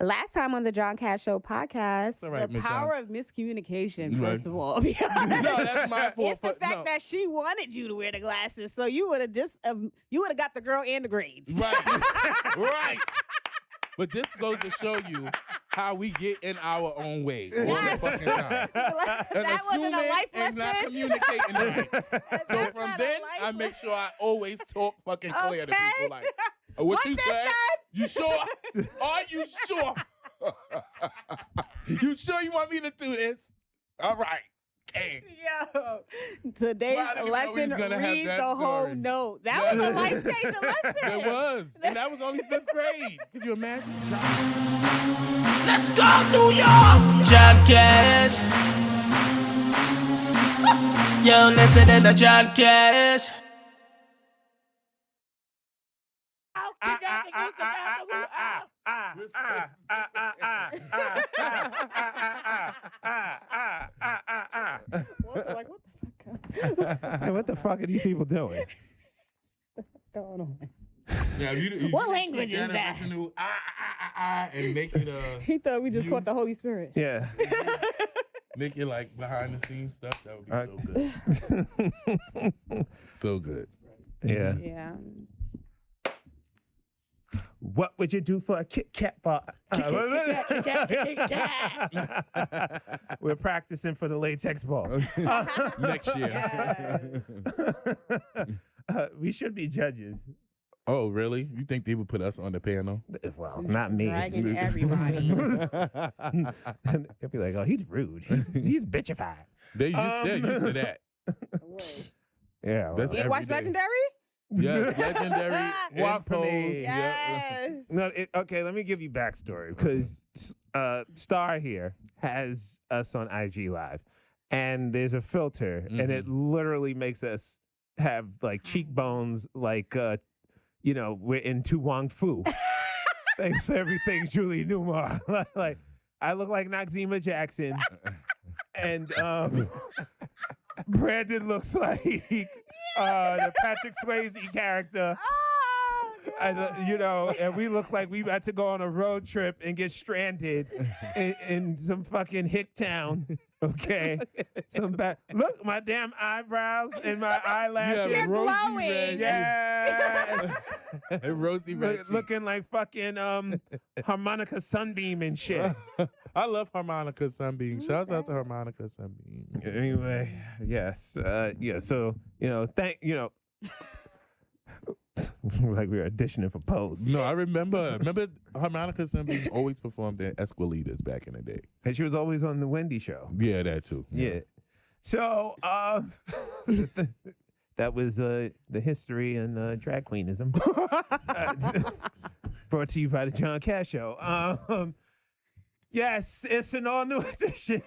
Last time on the John Cash Show podcast, right, the Miss power of miscommunication, Right. first of all. No, that's my fault. It's the fact that she wanted you to wear the glasses, so you would have got the girl and the grades. Right. Right. But this goes to show you how we get in our own way all Yes. the fucking time. And That wasn't a life and not lesson. communicating right. So That's from not a then, life I make sure I always talk fucking clear to Okay. people. Like, what you this said? said? You sure? Are you sure? You sure you want me to do this? All right. Hey. Yo, today's Well, I didn't even know we was lesson gonna have reads that the whole story. note. That was a life-changing lesson. It was. And that was only 5th grade. Could you imagine? Let's go, New York! John Cash. Yo, listening to John Cash. What the fuck are these people doing? Yeah, you What language is that? Original, and make it He thought we just caught the Holy Spirit. Yeah. make it like behind the scenes stuff. That would be so good. So good. Yeah. Yeah. What would you do for a Kit Kat bar? We're practicing for the latex ball. Next year. We should be judges. Oh, really? You think they would put us on the panel? Well, not me. Dragging everybody. They'll be like, oh, he's rude. He's bitchified. They're used to that. Yeah. Well, That's You every watch day. Legendary? Yes, legendary. Walk for me. impose, Yes. No, okay, let me give you backstory because Star here has us on IG Live, and there's a filter, and it literally makes us have like cheekbones, like we're in Tu Wong Fu. Thanks for everything, Julie Newmar. Like I look like Noxzema Jackson, and Brandon looks like the Patrick Swayze character. And we look like we about to go on a road trip and get stranded in some fucking hick town. Okay, look, my damn eyebrows and my eyelashes. Yeah, rosy glowing. red. Yes, Rosy red. looking like fucking harmonica sunbeam and shit. I love Harmonica Sunbeam. Shouts out to Harmonica Sunbeam. Anyway, yes, yeah. So like we were auditioning for Pose. No, I remember Harmonica Sunbeam always performed at Esquilitas back in the day. And she was always on the Wendy show. Yeah, that too. Yeah. So that was the history and drag queenism. Brought to you by the John Cash Show. Yes, it's an all-new edition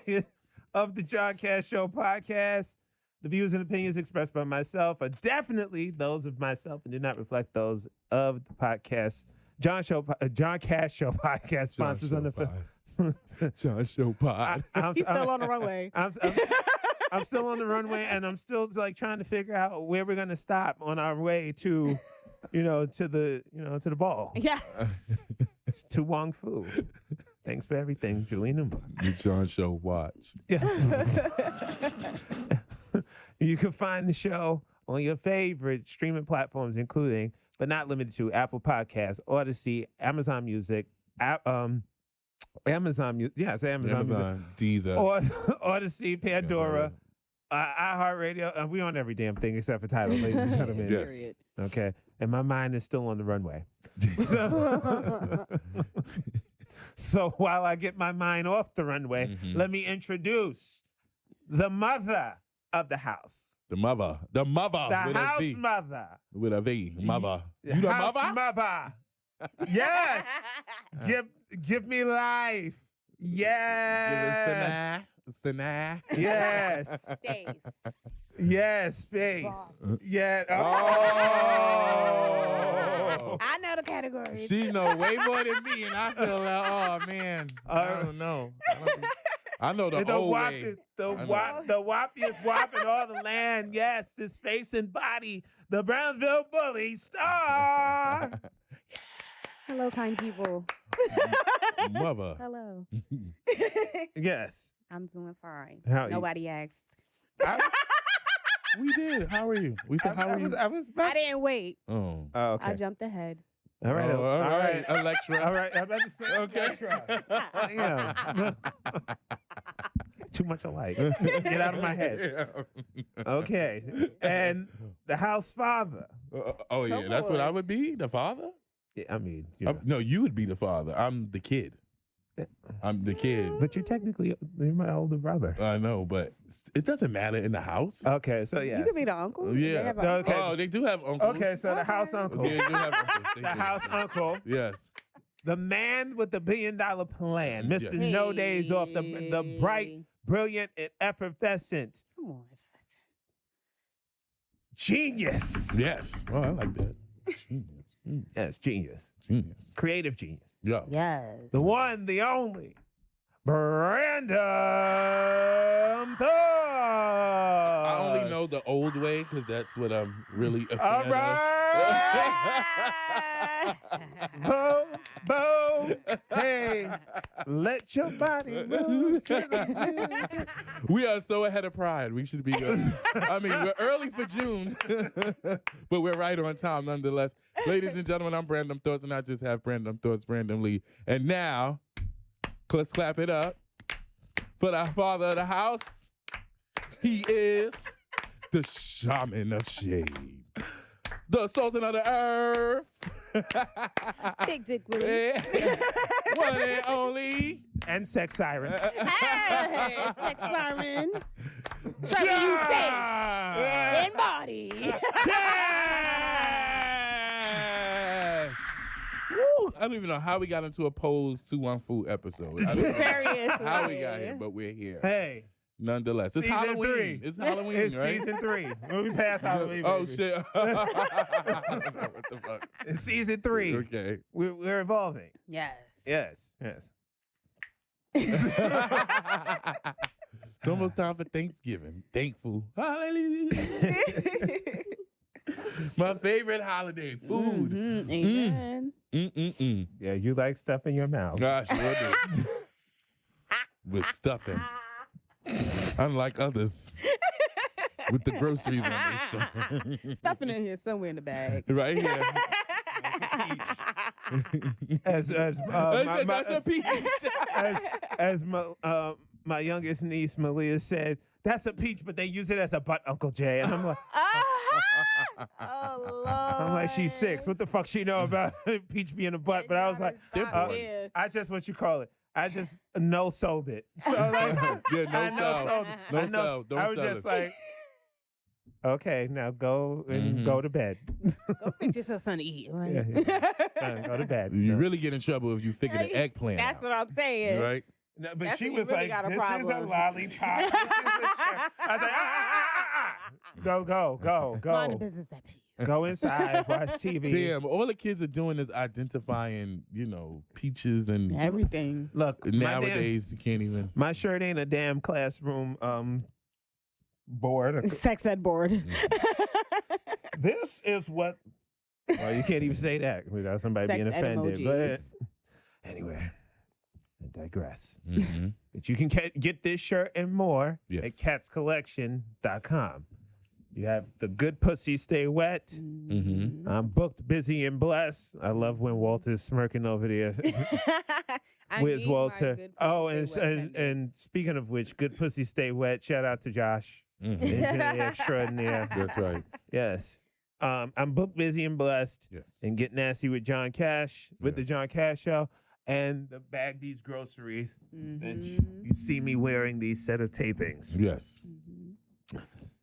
of the John Cash Show podcast. The views and opinions expressed by myself are definitely those of myself and do not reflect those of the podcast. John Cash Show podcast sponsors on the John Show Pod. He's still on the runway. I'm still on the runway, and I'm still like trying to figure out where we're gonna stop on our way to, to the ball. Yeah. To Wong Fu. Thanks for everything, Julian. The John Show Watch. Yeah. You can find the show on your favorite streaming platforms, including, but not limited to, Apple Podcasts, Odyssey, Amazon Music, Amazon Music, Deezer. Odyssey, Pandora, iHeartRadio. We on every damn thing except for Tidal, ladies and gentlemen. Yes. Period. Okay. And my mind is still on the runway. So while I get my mind off the runway, let me introduce the mother of the house. The mother. The The with house a V. mother. With a V. Mother. You the house mother? mother. Yes. Give me life. Yes. Sinai. Yes. Space. Yes, face. Bob. Yeah. Oh. I know the categories. She know way more than me, and I feel like, oh man, I don't know. I know the old way. The whoppiest wop in all the land. Yes, his face and body. The Brownsville Bully star. Hello, kind people. Mother. Hello. Yes. I'm doing fine. How you- Nobody asked. We did. How are you? We said, how are you? I was I didn't wait. Oh. Oh, okay. I jumped ahead. All right. Oh, all right. Electra. All right. I'm about to say Okay. Yeah. Too much alike. Get out of my head. Okay. And the house father. Oh, yeah. Go That's for what I it. would be? The father? I mean, you know. No, you would be the father. I'm the kid. I'm the kid. But you're my older brother. I know, but it doesn't matter in the house. Okay, so You yes. could be the uncle. They Yeah. have a- Okay. Oh, they do have uncles. Okay, so the house uncle. Yeah, they do have uncles. They The do. house uncle. Yes. The man with the $1 billion plan. Mr. Yes. No Days Off. The bright, brilliant, and effervescent Come on. genius. Yes. Oh, I like that. Genius. Yes, genius. Genius. Creative genius. Yeah. Yes. The one, the only. Brandom Thoughts. I only know the old way because that's what I'm really a fan All of. right. Bo, bo, hey, let your body move to the music. We are so ahead of Pride. We should be good. I mean, we're early for June, but we're right on time nonetheless. Ladies and gentlemen, I'm Brandom Thoughts, and I just have Brandom Thoughts randomly. And now, let's clap it up for the father of the house. He is the shaman of shade, the sultan of the earth. Big Dick Willie. One and only. And sex siren. Hey, sex siren. Serving you sex and body. Yes! Woo! I don't even know how we got into a Pose 214 episode. I don't know Seriously. how we got here, but we're here. Hey, Nonetheless, it's Season Halloween. 3. It's Halloween, it's right? season 3. We passed Halloween. Oh, baby. shit. What the fuck? It's season 3. Okay. We're evolving. Yes. Yes, yes. It's almost time for Thanksgiving. Thankful. Hallelujah. My favorite holiday, food. Mhm, amen. Mm-mm-mm. Yeah, you like stuff in your mouth. Gosh, sure do. With stuffing. Unlike others. With the groceries on their shoulder. Stuffing in here somewhere in the bag. Right here. As That's a peach. as my youngest niece Malia said, that's a peach, but they use it as a butt, Uncle Jay. And I'm like, Oh, Lord. I'm like, she's 6. What the fuck she know about peach being a butt? But I was like, Stop there. I just what you call it. I just no sold it. So like, Yeah, no I sell. sold it. No I know- sell. Don't I was sell just it. like, okay, now go and go to bed. Go fix yourself something to eat. Right? Yeah. Go to bed. You really get in trouble if you figure the eggplant That's out. what I'm saying. Right? No, but That's she when you was really like, got a this is a problem. lollipop. This is a cherry. I was like, Go, Mind the go. business that pay you. Go inside, watch TV. Damn, all the kids are doing is identifying, peaches and Everything. Look, nowadays you can't even. my shirt ain't a damn classroom board. Sex ed board. This is what. Well, you can't even say that without somebody Sex being ed offended. emojis. But anyway, I digress. Mm-hmm. But you can get this shirt and more Yes. at catscollection.com. You have the good pussy stay wet. Mm-hmm. I'm booked, busy, and blessed. I love when Walter's smirking over there. I Where's need my Walter? good Oh, pussy and, wet and speaking of which, good pussy stay wet. Shout out to Josh. Mm-hmm. Engineer extraordinaire. That's right. Yes. I'm booked, busy, and blessed. Yes. And get nasty with John Cash, with the Yes. John Cash Show. And the Bag These Groceries. And Mhm. you see me wearing these set of tapings. Yes.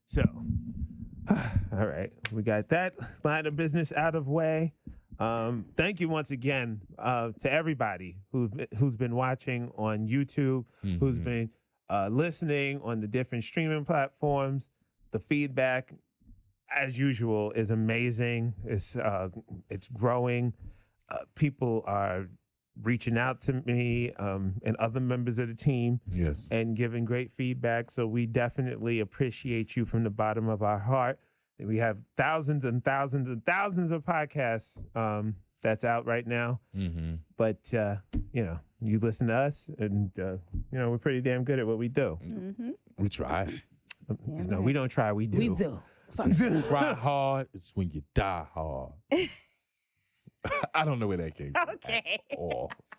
So, all right, we got that line of business out of way. Thank you once again to everybody who's been watching on YouTube, who's Mhm. been listening on the different streaming platforms. The feedback, as usual, is amazing. It's growing. People are reaching out to me and other members of the team Yes. and giving great feedback. So we definitely appreciate you from the bottom of our heart. We have thousands and thousands and thousands of podcasts that's out right now. Mm-hmm. But, you listen to us, and we're pretty damn good at what we do. Mm-hmm. We try. No, we don't try. We do. We do. Try hard is when you die hard. I don't know where that came from. Okay.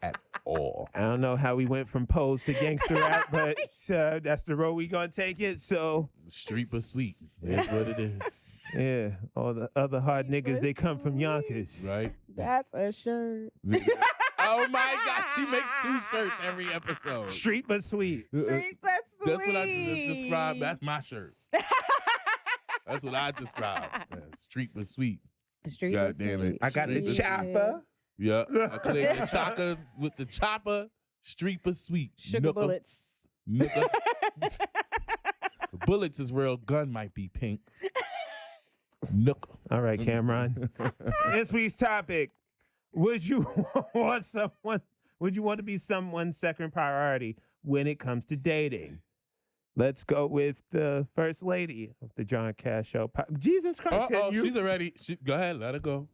At all. I don't know how we went from pose to gangster rap, but that's the road we gonna take it. So Street but sweet. That's what it is. yeah, all the other hard niggas, they come from Yonkers. Right? That's a shirt. Oh my God, she makes 2 shirts every episode. Street but sweet. Street, that's sweet. That's what I just described. That's my shirt. That's what I described. Yeah, street but sweet. Street, God that's damn it. sweet. I got the Street, chopper. Yeah, I played the chopper with the chopper. Street but sweet. Sugar Nooker, bullets. nooker. Bullets is real. Gun might be pink. Nook. All right, Cameron. This week's topic: would you want to be someone's second priority when it comes to dating? Let's go with the first lady of the John Cash Show. Jesus Christ! She's already. Go ahead, let her go.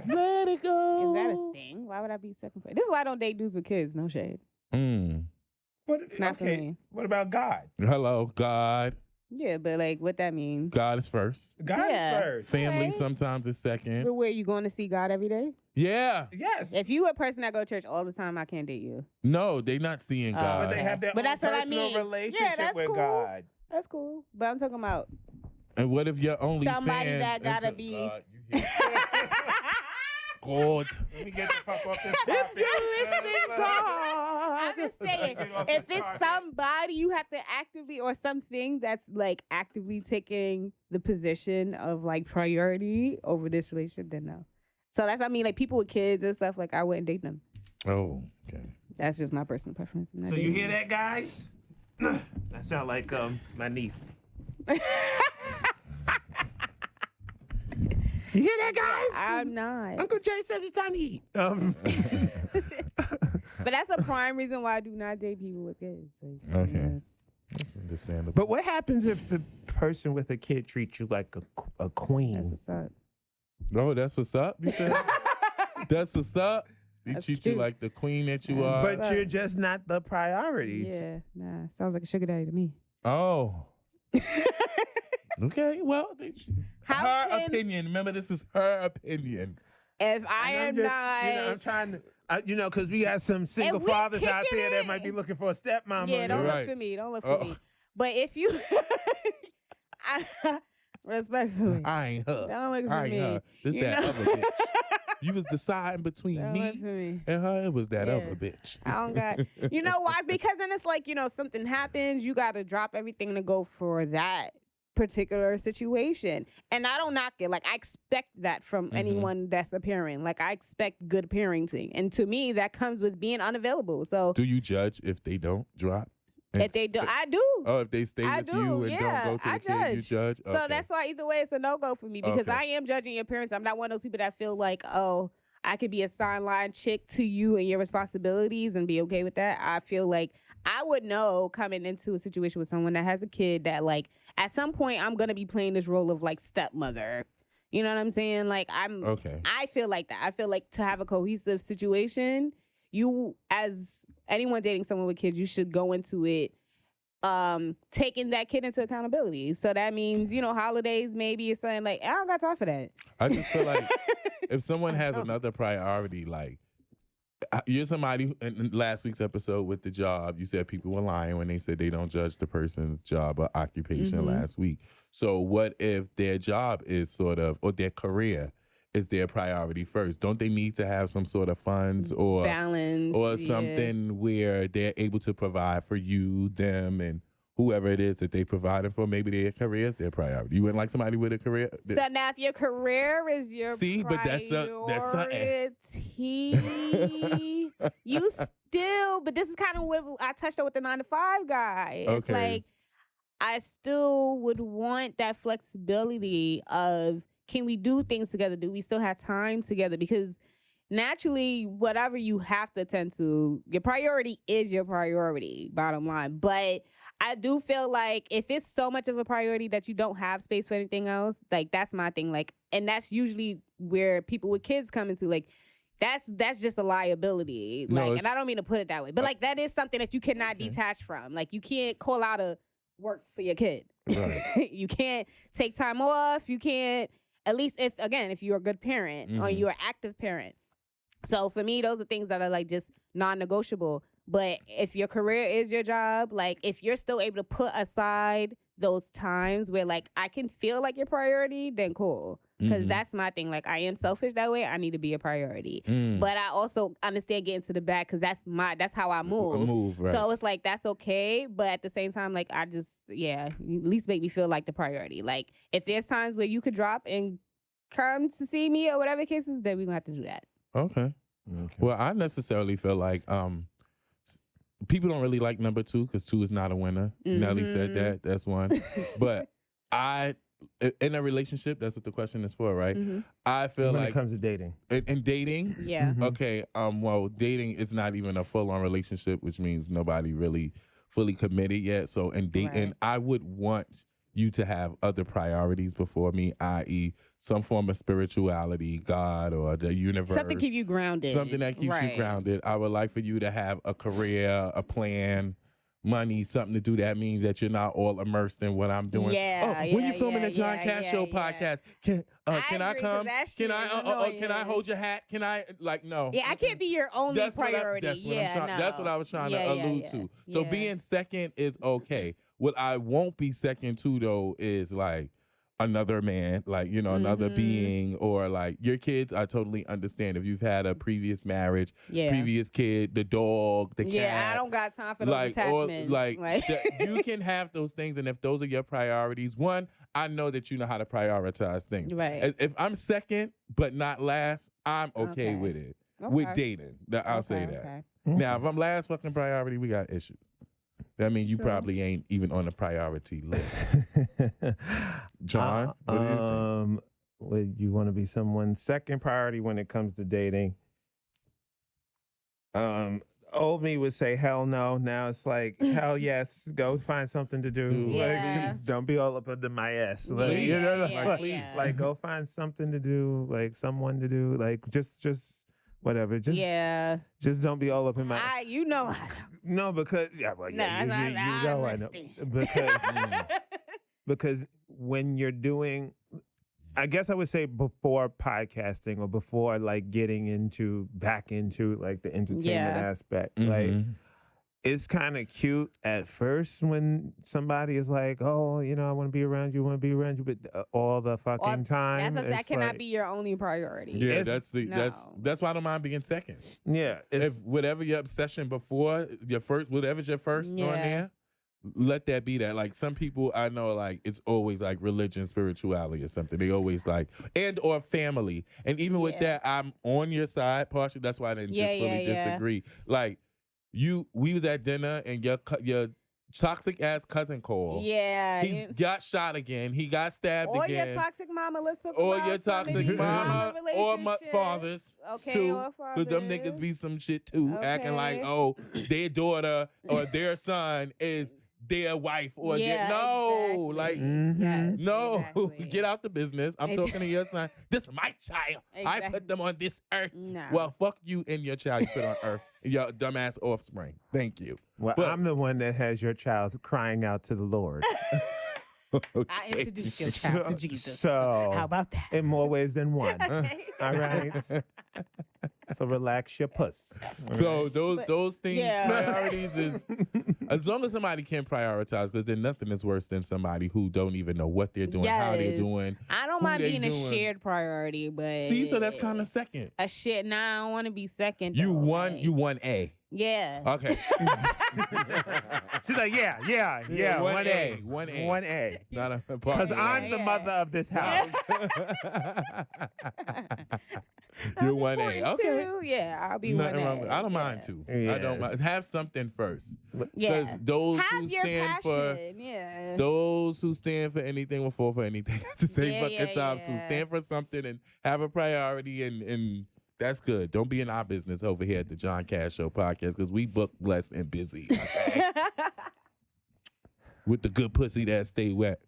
Let it go. Is that a thing? Why would I be second place? This is why I don't date dudes with kids. No shade. It's not for me. What about God? Hello, God. Yeah, but like what that means. God is first. God Yeah. is first. Family Okay. sometimes is second. But where you going to see God every day? Yeah. Yes. If you a person that go to church all the time, I can't date you. No, they not seeing God. But they have their But own that's what I personal mean. relationship Yeah, that's with cool. God. That's cool. But I'm talking about And what if your only somebody fans that gotta into- be. you hear- God. Let me get the fuck off this carpet. I'm just saying, Get off if this it's carpet. somebody you have to actively or something that's like actively taking the position of like priority over this relationship, then no. So that's, I mean, like people with kids and stuff, like I wouldn't date them. Oh, okay. That's just my personal preference. I'm not So you dating hear them. that, guys? That sound like my niece. You hear that, guys? I'm not. Uncle Jay says it's time to eat. But that's a prime reason why I do not date people with kids. Like, Okay. yes. That's understandable. But what happens if the person with a kid treats you like a That's queen? what's up. Oh, that's what's up, you said? That's what's up? They That's treat you cute. like the queen that you Yeah. are? But you're just not the priority. Yeah, nah. Sounds like a sugar daddy to me. Oh. Okay, well, How her can- opinion. Remember, this is her opinion. If I And am I'm just, not, I'm trying to, because we got some single we fathers out kicking there that it. might be looking for a stepmama. yeah, don't Right. look for me. Don't look Oh. for me. But if you, respectfully, I ain't her. don't look for I ain't me. her. This You that know? other bitch. You was deciding between Don't look me for me. and her. It was that Yeah. other bitch. I don't got. You know why? Because then it's like, something happens, you got to drop everything to go for that particular situation. And I don't knock it. Like, I expect that from anyone that's appearing. Like, I expect good parenting. And to me, that comes with being unavailable. So Do you judge if they don't drop? if they do, I do. Oh, if they stay I with do, you and yeah, don't go to the I kid, you judge. judge? So Okay. that's why either way, it's a no-go for me because Okay. I am judging your parents. I'm not one of those people that feel like, oh, I could be a sideline chick to you and your responsibilities and be okay with that. I feel like I would know coming into a situation with someone that has a kid that, like, at some point I'm going to be playing this role of, like, stepmother. You know what I'm saying? Like, Okay. I feel like that. I feel like to have a cohesive situation, you, as anyone dating someone with kids, you should go into it taking that kid into accountability. So that means, holidays maybe it's something like, I don't got time for that. I just feel like if someone has another priority, like you're somebody in last week's episode with the job, you said people were lying when they said they don't judge the person's job or occupation last week. So what if their job is or their career is their priority first? Don't they need to have some sort of funds or Balance. or yeah. something where they're able to provide for you, them, and whoever it is that they provided for? Maybe their career is their priority. You wouldn't like somebody with a career? So now if your career is your See, but that's something. you still, but this is kind of what I touched on with the 9-to-5 guy. It's Okay. like, I still would want that flexibility of, can we do things together? Do we still have time together? Because naturally, whatever you have to attend to, your priority is your priority, bottom line. But I do feel like if it's so much of a priority that you don't have space for anything else, like that's my thing. Like, and that's usually where people with kids come into, like, that's just a liability. No, Like, it's- and I don't mean to put it that way, but like that is something that you cannot Okay. detach from. Like, you can't call out of work for your kid. Right. You can't take time off. You can't, at least if you're a good parent or Mhm. you're an active parent. So for me, those are things that are like just non-negotiable. But if your career is your job, like if you're still able to put aside those times where like I can feel like your priority, then cool. Because Mhm. that's my thing. Like, I am selfish that way. I need to be a priority. Mm. But I also understand getting to the back because that's how I A move. move, right. So it's like that's okay, but at the same time, like I just you at least make me feel like the priority. Like if there's times where you could drop and come to see me or whatever the case is, then we're gonna have to do that. Okay. Well, I necessarily feel like people don't really like number 2 because 2 is not a winner. Nelly said Mhm. that. That's one. But in a relationship, that's what the question is for, right? Mhm. I feel when like it comes to dating. in dating, Yeah. Mhm. okay, well, dating is not even a full-on relationship, which means nobody really fully committed yet. So in dating, Right. I would want you to have other priorities before me, i.e., some form of spirituality, God or the universe. Something keep you grounded. Something that keeps you Right. grounded. I would like for you to have a career, a plan, money, something to do. That means that you're not all immersed in what I'm doing. Yeah, when you yeah, filming yeah, the John yeah, Cash yeah, Show yeah. podcast, can I agree, 'cause come? that Can shit I? is Can I annoying. hold your hat? Can I? Like, no. Yeah, I can't be your only That's what priority. that's what yeah, I'm trying. no. That's what I was trying Yeah, to yeah, allude yeah. to. So Yeah. being second is okay. What I won't be second to though is like another man, like another Mhm. being, or like your kids. I totally understand if you've had a previous marriage, Yeah. previous kid, the dog, the cat. Yeah, I don't got time for those Or attachments. you can have those things, and if those are your priorities, one, I know that you know how to prioritize things. Right. If I'm second but not last, I'm okay Okay. with it. Okay. With dating, I'll say Okay, that. okay. Now, if I'm last fucking priority, we got issues. That means you Sure. probably ain't even on the priority list. John, what do you think? Would you want to be someone's second priority when it comes to dating? Old me would say hell no. Now it's like hell yes. Go find something to do. Dude, Yeah. Like, don't be all up under my ass. Like, Please. you know, Yeah, like, yeah. like go find something to do. Like someone to do. Like just whatever. Just don't be all up in my. You know I No, because well, yeah, Nah, you I know I know understand. because when you're doing, I guess I would say before podcasting or before like getting back into like the entertainment Yeah. aspect, like Mhm. it's kind of cute at first when somebody is like, oh, I want to be around you, but all the fucking time, that it's cannot like- be your only priority. Yeah, It's- that's why I don't mind being second. yeah, it's If whatever your obsession before your first, whatever's your first on Yeah. there, let that be that. Like some people I know, like it's always like religion, spirituality, or something. They always like or family. And even with Yeah. that, I'm on your side partially. That's why I didn't Yeah, just fully yeah, yeah. disagree. Like we was at dinner and your toxic ass cousin called. Yeah. He's got shot again. He got stabbed or again. your toxic mama. Let's talk Or about your some of toxic these mama or relationships. fathers. Okay, too, or because them fathers. niggas be some shit too, acting like, Okay. oh, their daughter or their son is their wife or Yeah, no, exactly. like Mhm. Yes, no, exactly. get out the business. I'm talking to your son. This is my child. I Exactly. put them on this earth. No. Well, fuck you and your child you put on earth, your dumbass offspring. Thank you. well, but- I'm the one that has your child crying out to the Lord. I introduced your child to Jesus. So How about that? in more ways than one. Okay. All right. So relax your puss. All So right? those things, yeah. priorities is as long as somebody can prioritize, because then nothing is worse than somebody who don't even know what they're doing, how they're Yes. doing. I don't who mind they being a doing. shared priority, but See, so that's kind of second. a shit. Nah, I don't want to be second. You though, won. like- You won A. Yeah. Okay. She's like, yeah, 1A. 1A. 1A. Not a Because Yeah, I'm the yeah. mother of this house. You're 1A. Okay. Two, yeah, I'll be Nothing 1A. wrong with, I don't yeah. mind too. I Yeah. don't mind. Have something first. Yeah. Because those who Have your stand for passion. Yeah. those who stand for anything will fall for anything at the same Yeah, fucking yeah, time. So yeah. stand for something and have a priority and that's good. Don't be in our business over here at the John Cash Show podcast because we book, blessed, and busy. Okay? With the good pussy that stay wet.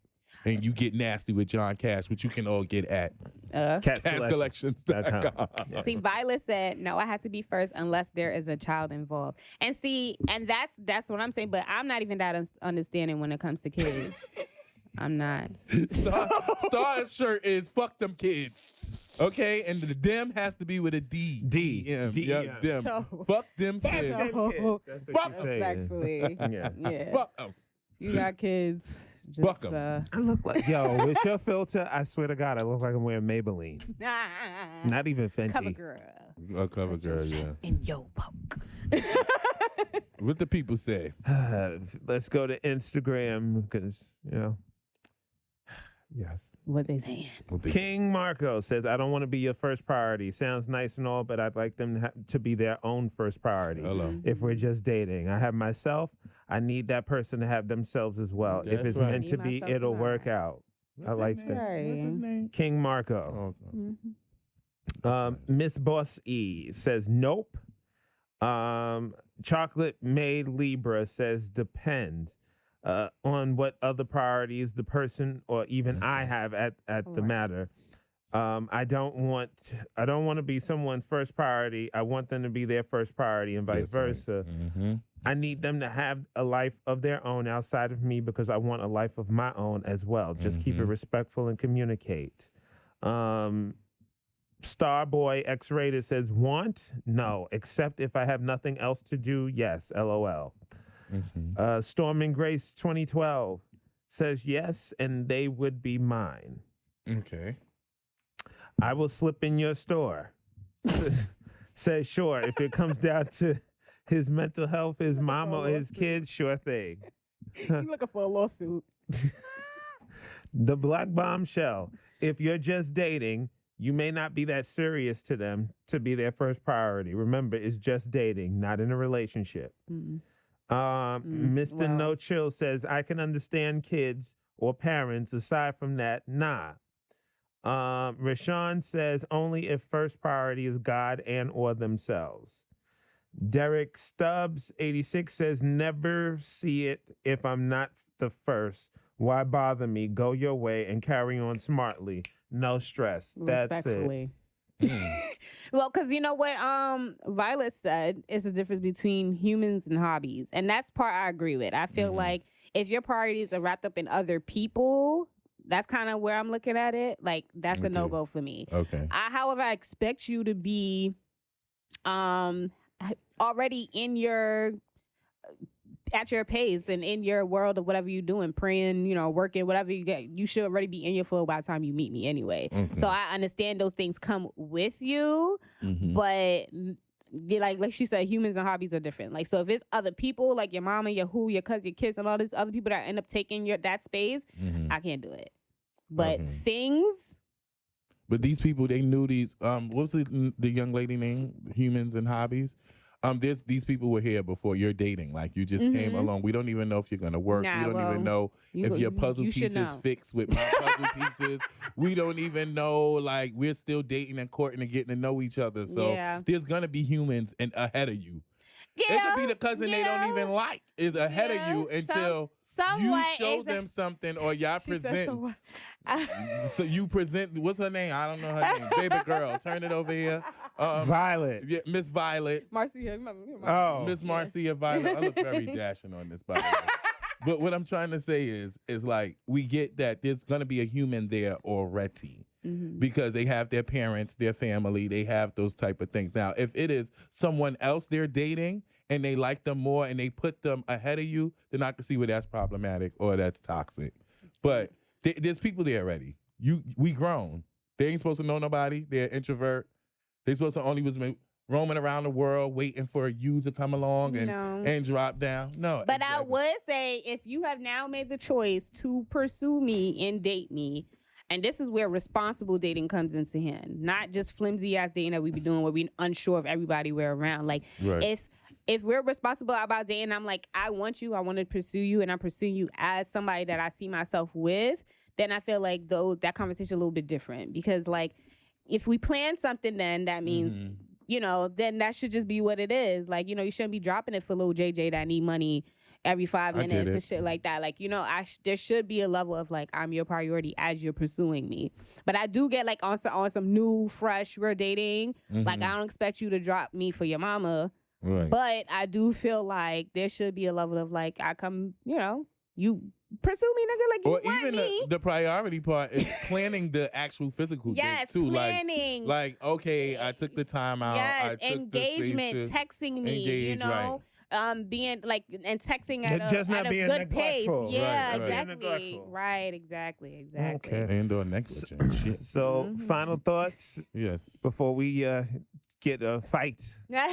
and you get nasty with John Cash, which you can all get at CashCollections.com. Yeah. See, Violet said, no, I have to be first unless there is a child involved. And see, and that's what I'm saying, but I'm not even that understanding when it comes to kids. I'm not. Star's shirt is fuck them kids. Okay, and the dem has to be with a D. D-M. Yep, dem. No. Fuck them kids. No. Fuck 'em. Respectfully. Yeah. Fuck 'em. You got kids. Just, Fuck 'em. I look like, yo, with your filter, I swear to God, I look like I'm wearing Maybelline. Not even Fenty. Cover girl. A cover girl, yeah. In your poke. What the people say? Let's go to Instagram because, yes. What they saying? King Marco says, I don't want to be your first priority. Sounds nice and all, but I'd like them to be their own first priority. Hello. If we're just dating. I have myself. I need that person to have themselves as well. If That's it's right. meant to Need be, myself it'll and work I. out. I like that. Right. What's his name? King Marco. Oh, Miss Boss E says, nope. Chocolate Made Libra says, depends on what other priorities the person or even I have at the matter. I don't want to be someone's first priority. I want them to be their first priority and vice versa. Mm-hmm. I need them to have a life of their own outside of me because I want a life of my own as well. Just keep it respectful and communicate. Starboy X-Rated says, want? No, except if I have nothing else to do, yes, LOL. Storm and Grace 2012 says, yes, and they would be mine. Okay. I will slip in your store. Says, sure, if it comes down to his mental health, his mama, or his kids, sure thing. You looking for a lawsuit? The Black Bombshell. If you're just dating, you may not be that serious to them to be their first priority. Remember, it's just dating, not in a relationship. Mr. Well. No Chill says, I can understand kids or parents. Aside from that, nah. Rashawn says, only if first priority is God and or themselves. Derek Stubbs, 86, says, never see it if I'm not the first. Why bother me? Go your way and carry on smartly. No stress. That's it. Respectfully. Well, because you know what Violet said is the difference between humans and hobbies. And that's part I agree with. I feel like if your priorities are wrapped up in other people, that's kind of where I'm looking at it. Like, that's a no-go for me. Okay. However, I expect you to be already in your at your pace and in your world of whatever you're doing, praying, working, whatever you get, you should already be in your flow by the time you meet me anyway. So I understand those things come with you, but like she said, humans and hobbies are different. Like, so if it's other people, like your mama, your cousin, your kids, and all these other people that end up taking that space, I can't do it. But things. But these people, they knew these. What was the young lady name? Humans and hobbies. These people were here before you're dating. Like, you just came along. We don't even know if you're gonna work. Nah, we don't even know if your puzzle piece is fixed with my puzzle pieces. We don't even know. Like, we're still dating and courting and getting to know each other. So there's gonna be humans ahead of you. Yeah, it could be the cousin they don't even like is ahead of you until you show them something or y'all present. So you present. What's her name? I don't know her name. Baby girl, turn it over here. Violet. Yeah, Miss Violet. Marcia. Miss Marcia Violet. I look very dashing on this, by the way. But what I'm trying to say is like, we get that there's gonna be a human there already. Because they have their parents, their family, they have those type of things. Now, if it is someone else they're dating and they like them more and they put them ahead of you, then I can see where that's problematic or that's toxic. But there's people there already. We grown. They ain't supposed to know nobody. They're an introvert. They supposed to only was roaming around the world waiting for you to come along and drop down. No. But exactly. I would say, if you have now made the choice to pursue me and date me, and this is where responsible dating comes into hand, not just flimsy ass dating that we be doing where we unsure of everybody we're around. Like, if we're responsible about dating, I'm like, I want you, I want to pursue you, and I'm pursuing you as somebody that I see myself with, then I feel like that conversation a little bit different. Because, like, if we plan something, then that means, then that should just be what it is. Like, you shouldn't be dropping it for little JJ that need money every 5 I get minutes it. and shit like that. Like, you know, there should be a level of like, I'm your priority as you're pursuing me. But I do get like on some new, fresh, we're dating. Like, I don't expect you to drop me for your mama. Right. But I do feel like there should be a level of like, I come, you know, you pursue me, nigga, like you Or want even me. the priority part is planning the actual physical Yes, date too. planning. Like, okay, I took the time out. I Yes, took engagement, the space to texting me, engage, you know. right. Being like and texting at Just a, not at a being good pace. neglectful. Yeah, Right, right. exactly. Neglectful. Right, exactly. Okay. And/or negligent shit. So, final thoughts Yes. before we get a fight. No,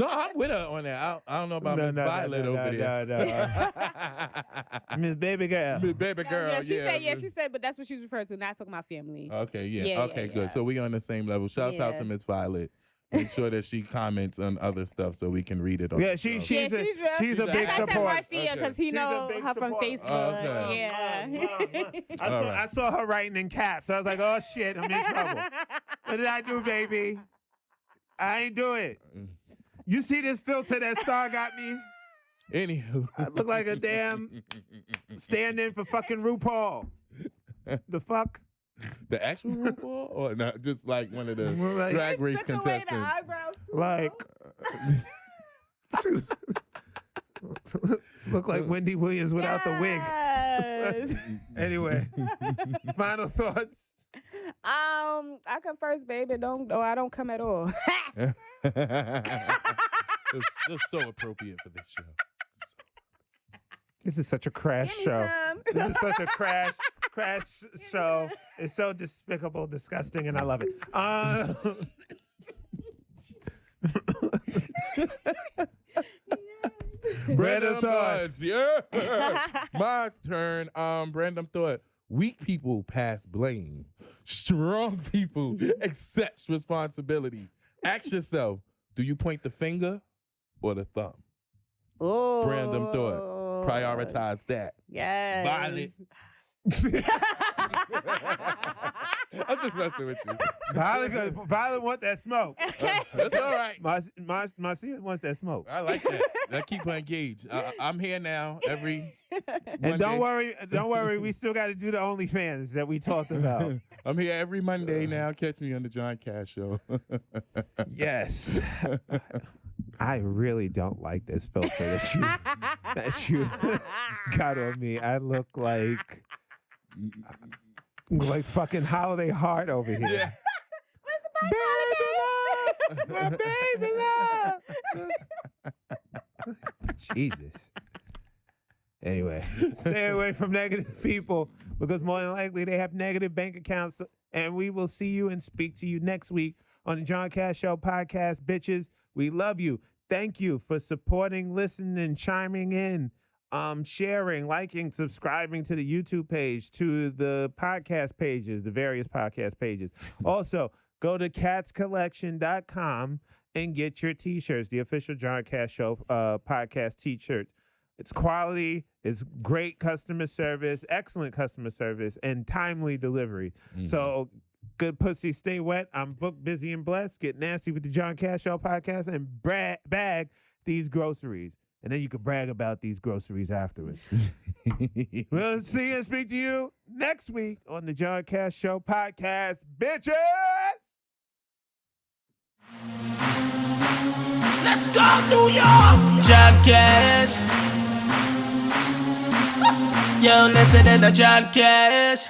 I'm with her on that. I don't know about Miss Violet over there. No. Miss Baby Girl. Miss Baby girl. Yeah, she said, but that's what she was referring to. Not talking about family. Okay, yeah. Yeah, okay, yeah, good. yeah. So we on the same level. Shouts out Yeah. to Miss Violet. Make sure that she comments on other stuff so we can read it on Yeah, the show. she's Yeah, a she's real. she's a She's big a- I said supporter. Marcia Okay. because he She's a know big her from supporter. Facebook. Oh, okay. Yeah. I All right. I saw her writing in caps. I was like, oh shit, I'm in trouble. What did I do, baby? I ain't do it. You see this filter that Star got me? Anywho. I look like a damn stand-in for fucking RuPaul. The fuck? The actual RuPaul? Or not, just like one of the Like- drag race Took away the contestants? eyebrows. Like, look like Wendy Williams without the wig. Yes. Anyway, final thoughts. I come first, baby. I don't come at all. It's just so appropriate for this show. This is such a crash Give me show. some. This is such a crash show. It's so despicable, disgusting, and I love it. Brandom Thoughts. Yeah. My turn. Random thought. Weak people pass blame. Strong people accept responsibility. Ask yourself, do you point the finger or the thumb? Oh. Random thought. Prioritize that. Yes. Violet. I'm just messing with you. Violet want that smoke. That's all right. Marcia wants that smoke. I like that. That keep her engaged. I'm here now every And Monday. don't worry, we still got to do the OnlyFans that we talked about. I'm here every Monday now. Catch me on the John Cash Show. Yes. I really don't like this filter that you got on me. I look like fucking Holiday Heart over here. Yeah. Baby love, my baby love. Jesus. Anyway, stay away from negative people because more than likely they have negative bank accounts. And we will see you and speak to you next week on the John Cash Show podcast, bitches. We love you. Thank you for supporting, listening, chiming in, sharing, liking, subscribing to the YouTube page, to the podcast pages, the various podcast pages. Also, go to catscollection.com and get your t-shirts, the official John Cash Show podcast t-shirts. It's quality, it's great customer service, excellent customer service, and timely delivery. Mm-hmm. So good pussy, stay wet. I'm booked, busy, and blessed. Get nasty with the John Cash Show podcast and bag these groceries. And then you can brag about these groceries afterwards. We'll see and speak to you next week on the John Cash Show podcast, bitches! Let's go, New York! John Cash. Yo, listen to John Cash.